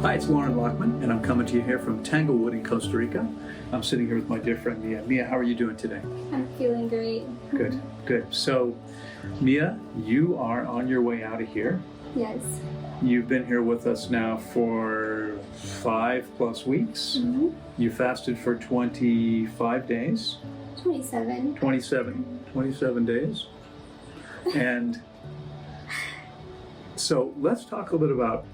Hi, it's Loren Lockman, and I'm coming to you here from Tanglewood in Costa Rica. I'm sitting here with my dear friend Mia. Mia, how are you doing today? I'm feeling great. Good, good. So, Mia, you are on your way out of here. Yes. You've been here with us now for 5+ weeks. Mm-hmm. You fasted for 25 days. 27. 27 days. And so let's talk a little bit about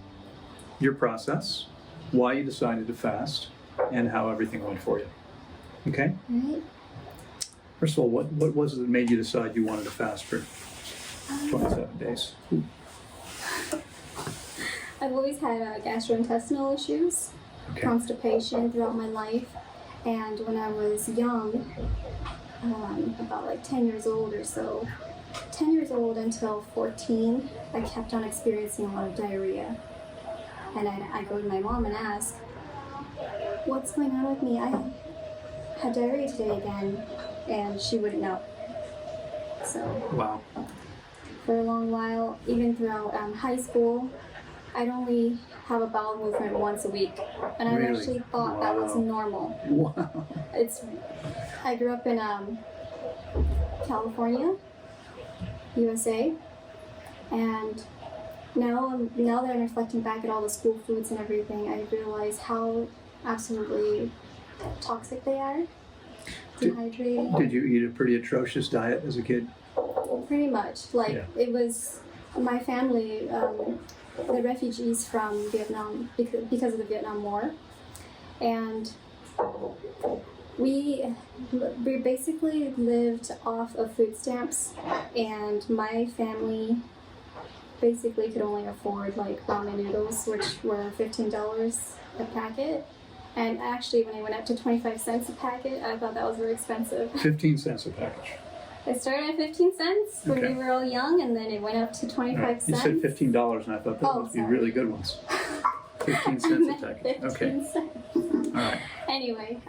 your process, why you decided to fast, and how everything went for you. Okay? Right. First of all, what was it that made you decide you wanted to fast for 27 days? I've always had gastrointestinal issues, constipation throughout my life, and when I was young, about like 10 years old or so, 10 years old until 14, I kept on experiencing a lot of diarrhea. And I go to my mom and ask, what's going on with me? I had diarrhea today again, and she wouldn't know. So, Wow. for a long while, even throughout high school, I'd only have a bowel movement once a week, and I Really? actually thought that was normal. Wow. I grew up in California, USA, and now that I'm reflecting back at all the school foods and everything, I realize how absolutely toxic they are. Dehydrating. Did you eat a pretty atrocious diet as a kid? Pretty much. It was my family, the refugees from Vietnam because of the Vietnam War, and we basically lived off of food stamps, and my family basically could only afford like ramen noodles, which were $15 a packet. And actually, when I went up to 25 cents a packet, I thought that was very expensive. 15 cents a package. It started at 15 cents when we were all young, and then it went up to 25 cents. You said $15, and I thought that must be really good ones. 15 cents a packet. 15 cents. All right. Anyway,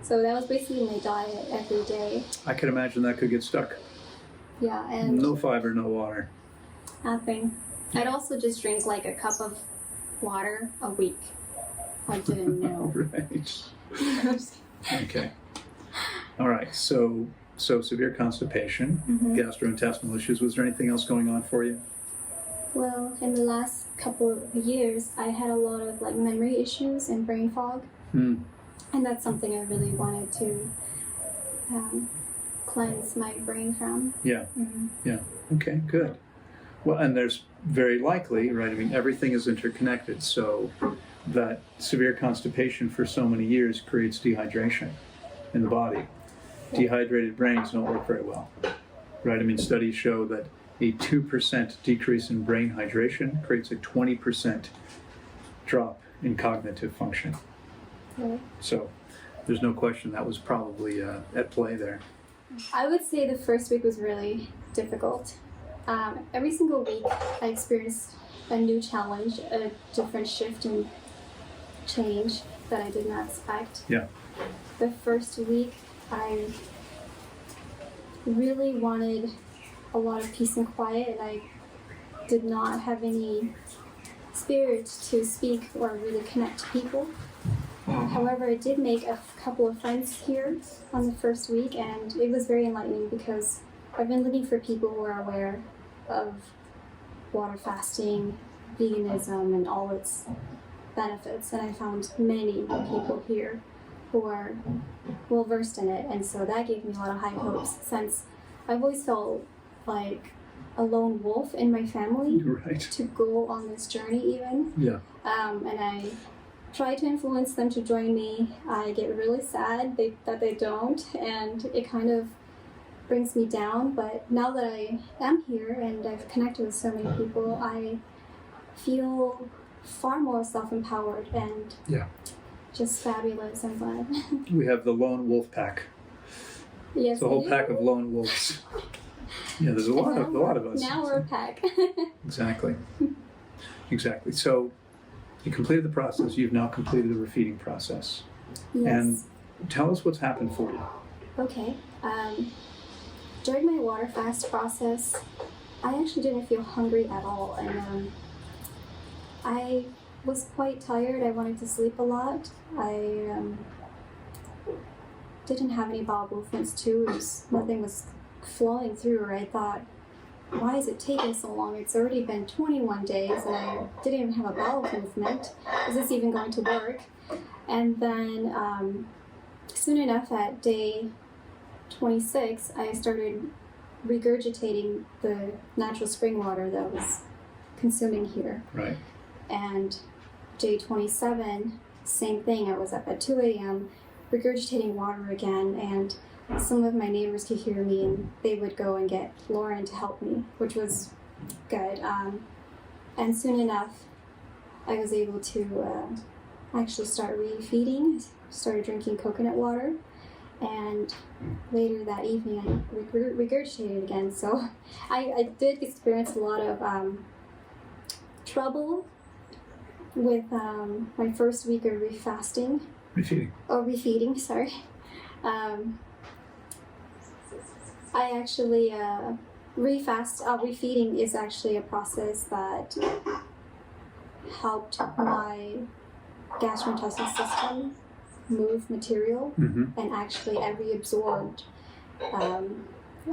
so that was basically my diet every day. I can imagine that could get stuck. Yeah, and no fiber, no water. Nothing. I'd also just drink like a cup of water a week. I didn't know. Right. Okay. All right. So severe constipation, gastrointestinal issues. Was there anything else going on for you? Well, in the last couple of years, I had a lot of like memory issues and brain fog, and that's something I really wanted to cleanse my brain from. Yeah. Yeah. Okay. Good. Well, and there's very likely, right? I mean, everything is interconnected. So that severe constipation for so many years creates dehydration in the body. Dehydrated brains don't work very well, right? I mean, studies show that a 2% decrease in brain hydration creates a 20% drop in cognitive function. Yeah. So there's no question that was probably at play there. I would say the first week was really difficult. Every single week I experienced a new challenge, a different shift and change that I did not expect. Yeah. The first week I really wanted a lot of peace and quiet, and I did not have any spirit to speak or really connect to people. However, I did make a couple of friends here on the first week, and it was very enlightening because I've been looking for people who are aware of water fasting, veganism, and all its benefits, and I found many people here who are well versed in it, and so that gave me a lot of high hopes, since I've always felt like a lone wolf in my family to go on this journey even. Yeah. And I try to influence them to join me. I get really sad that they don't, and it kind of brings me down, but now that I am here and I've connected with so many people, I feel far more self-empowered and just fabulous and fun. We have the lone wolf pack. Yes, it's a whole pack of lone wolves. Yeah, there's a lot of us. Now we're a pack. Exactly. So you completed the process. You've now completed the refeeding process. Yes. And tell us what's happened for you. Okay. During my water fast process, I actually didn't feel hungry at all, and I was quite tired. I wanted to sleep a lot. I didn't have any bowel movements too. Nothing was flowing through, or I thought, why is it taking so long? It's already been 21 days and I didn't even have a bowel movement. Is this even going to work? And then soon enough at day 26, I started regurgitating the natural spring water that was consuming here. Right. And day 27, same thing. I was up at 2 a.m. regurgitating water again, and some of my neighbors could hear me, and they would go and get Loren to help me, which was good. And soon enough, I was able to actually start refeeding. Started drinking coconut water, and later that evening I regurgitated again. So I did experience a lot of trouble with my first week of refasting. Refeeding, sorry. I actually refeeding is actually a process that helped my gastrointestinal system move material, and actually I reabsorbed a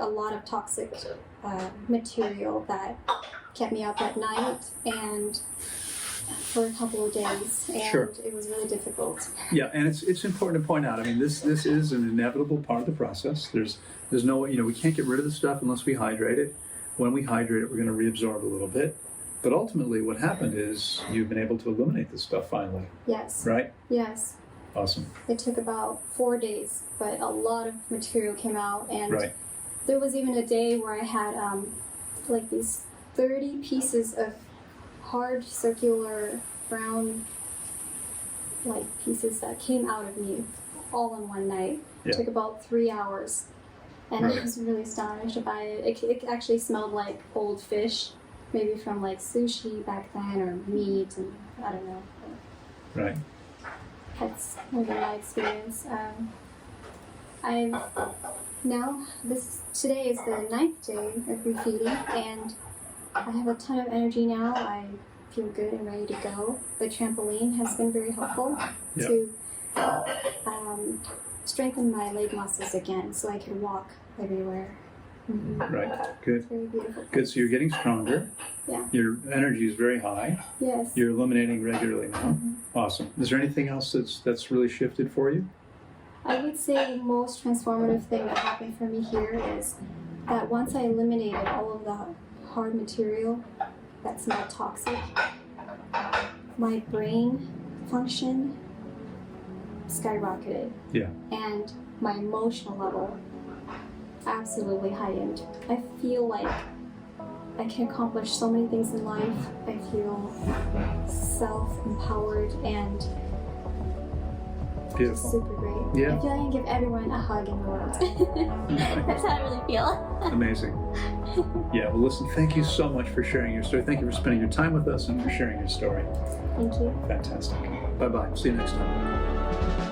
lot of toxic material that kept me up at night and for a couple of days, and Sure. It was really difficult. Yeah, and it's important to point out, I mean, this is an inevitable part of the process. There's no, we can't get rid of the stuff unless we hydrate it. When we hydrate it, we're going to reabsorb a little bit. But ultimately, what happened is you've been able to eliminate this stuff finally. Yes. Right? Yes. Awesome. It took about 4 days, but a lot of material came out, and Right. there was even a day where I had like these 30 pieces of hard circular brown like pieces that came out of me all in one night. Yeah. It took about 3 hours, and Right. I was really astonished by it. It actually smelled like old fish, maybe from like sushi back then, or meat, and I don't know. Right. That's really my experience. Today is the 9th day of refeeding, and I have a ton of energy now. I feel good and ready to go. The trampoline has been very helpful to strengthen my leg muscles again, so I can walk everywhere. Right. Good. It's very beautiful. Good. So you're getting stronger. Yeah. Your energy is very high. Yes. You're eliminating regularly now. Awesome. Is there anything else that's really shifted for you? I would say the most transformative thing that happened for me here is that once I eliminated all of the hard material that smelled toxic, my brain function skyrocketed. Yeah. And my emotional level absolutely heightened. I feel like I can accomplish so many things in life. I feel self-empowered and Beautiful. super great. Yeah. I feel like I can give everyone a hug in the world. That's how I really feel. Amazing. Yeah, well listen, thank you so much for sharing your story. Thank you for spending your time with us and for sharing your story. Thank you. Fantastic. Bye-bye. See you next time.